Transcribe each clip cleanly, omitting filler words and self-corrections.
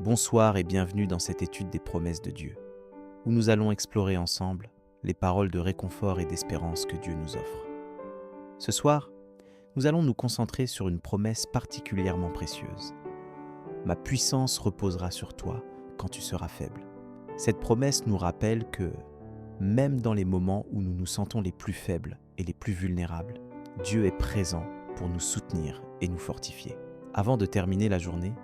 Bonsoir et bienvenue dans cette étude des promesses de Dieu, où nous allons explorer ensemble les paroles de réconfort et d'espérance que Dieu nous offre. Ce soir, nous allons nous concentrer sur une promesse particulièrement précieuse. Ma puissance reposera sur toi quand tu seras faible. Cette promesse nous rappelle que, même dans les moments où nous nous sentons les plus faibles et les plus vulnérables, Dieu est présent pour nous soutenir et nous fortifier. Avant de terminer la journée,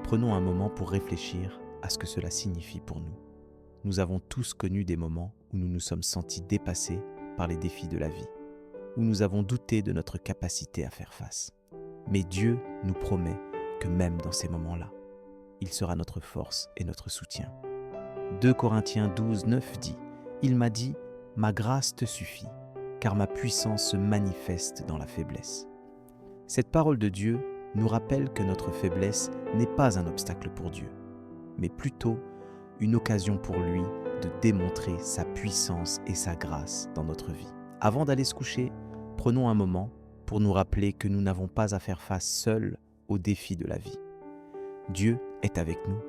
prenons un moment pour réfléchir à ce que cela signifie pour nous. Nous avons tous connu des moments où nous nous sommes sentis dépassés par les défis de la vie, où nous avons douté de notre capacité à faire face. Mais Dieu nous promet que même dans ces moments-là, il sera notre force et notre soutien. 2 Corinthiens 12, 9 dit « Il m'a dit, ma grâce te suffit, car ma puissance se manifeste dans la faiblesse. » Cette parole de Dieu nous rappelle que notre faiblesse n'est pas un obstacle pour Dieu, mais plutôt une occasion pour lui de démontrer sa puissance et sa grâce dans notre vie. Avant d'aller se coucher, prenons un moment pour nous rappeler que nous n'avons pas à faire face seuls aux défis de la vie. Dieu est avec nous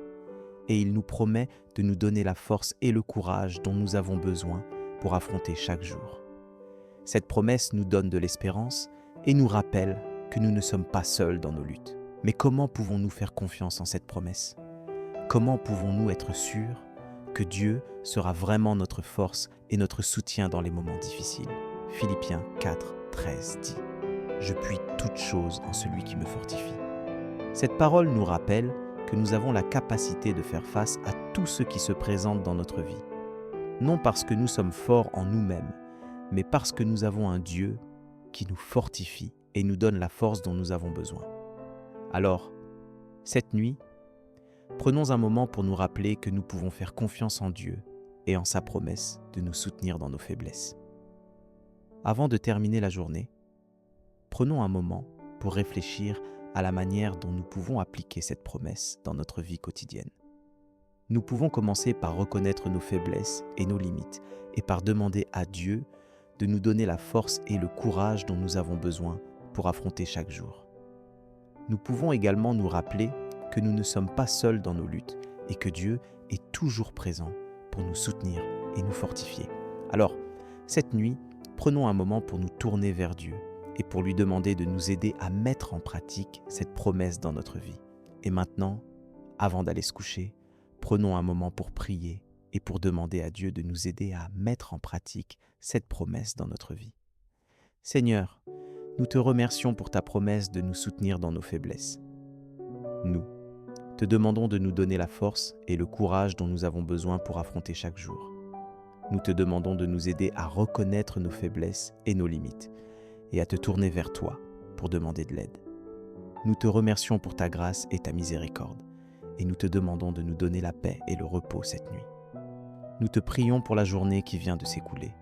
et il nous promet de nous donner la force et le courage dont nous avons besoin pour affronter chaque jour. Cette promesse nous donne de l'espérance et nous rappelle que nous ne sommes pas seuls dans nos luttes. Mais comment pouvons-nous faire confiance en cette promesse ? Comment pouvons-nous être sûrs que Dieu sera vraiment notre force et notre soutien dans les moments difficiles ? Philippiens 4, 13 dit « Je puis toutes choses en celui qui me fortifie ». Cette parole nous rappelle que nous avons la capacité de faire face à tout ce qui se présente dans notre vie. Non parce que nous sommes forts en nous-mêmes, mais parce que nous avons un Dieu qui nous fortifie et nous donne la force dont nous avons besoin. Alors, cette nuit, prenons un moment pour nous rappeler que nous pouvons faire confiance en Dieu et en sa promesse de nous soutenir dans nos faiblesses. Avant de terminer la journée, prenons un moment pour réfléchir à la manière dont nous pouvons appliquer cette promesse dans notre vie quotidienne. Nous pouvons commencer par reconnaître nos faiblesses et nos limites et par demander à Dieu de nous donner la force et le courage dont nous avons besoin pour affronter chaque jour. Nous pouvons également nous rappeler que nous ne sommes pas seuls dans nos luttes et que Dieu est toujours présent pour nous soutenir et nous fortifier. Alors, cette nuit, prenons un moment pour nous tourner vers Dieu et pour lui demander de nous aider à mettre en pratique cette promesse dans notre vie. Et maintenant, avant d'aller se coucher, prenons un moment pour prier et pour demander à Dieu de nous aider à mettre en pratique cette promesse dans notre vie. Seigneur, nous te remercions pour ta promesse de nous soutenir dans nos faiblesses. Nous te demandons de nous donner la force et le courage dont nous avons besoin pour affronter chaque jour. Nous te demandons de nous aider à reconnaître nos faiblesses et nos limites et à te tourner vers toi pour demander de l'aide. Nous te remercions pour ta grâce et ta miséricorde et nous te demandons de nous donner la paix et le repos cette nuit. Nous te prions pour la journée qui vient de s'écouler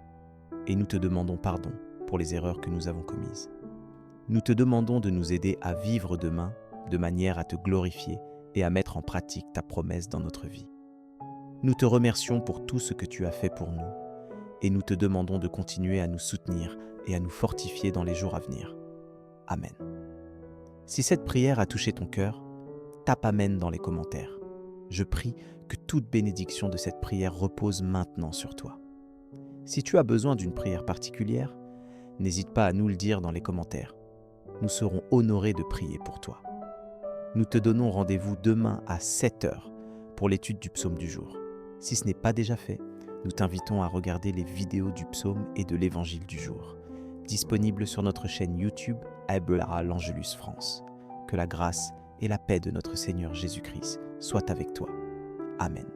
et nous te demandons pardon pour les erreurs que nous avons commises. Nous te demandons de nous aider à vivre demain de manière à te glorifier et à mettre en pratique ta promesse dans notre vie. Nous te remercions pour tout ce que tu as fait pour nous et nous te demandons de continuer à nous soutenir et à nous fortifier dans les jours à venir. Amen. Si cette prière a touché ton cœur, tape Amen dans les commentaires. Je prie que toute bénédiction de cette prière repose maintenant sur toi. Si tu as besoin d'une prière particulière, n'hésite pas à nous le dire dans les commentaires. Nous serons honorés de prier pour toi. Nous te donnons rendez-vous demain à 7h pour l'étude du psaume du jour. Si ce n'est pas déjà fait, nous t'invitons à regarder les vidéos du psaume et de l'évangile du jour, disponibles sur notre chaîne YouTube Abraham l'Angelus France. Que la grâce et la paix de notre Seigneur Jésus-Christ soient avec toi. Amen.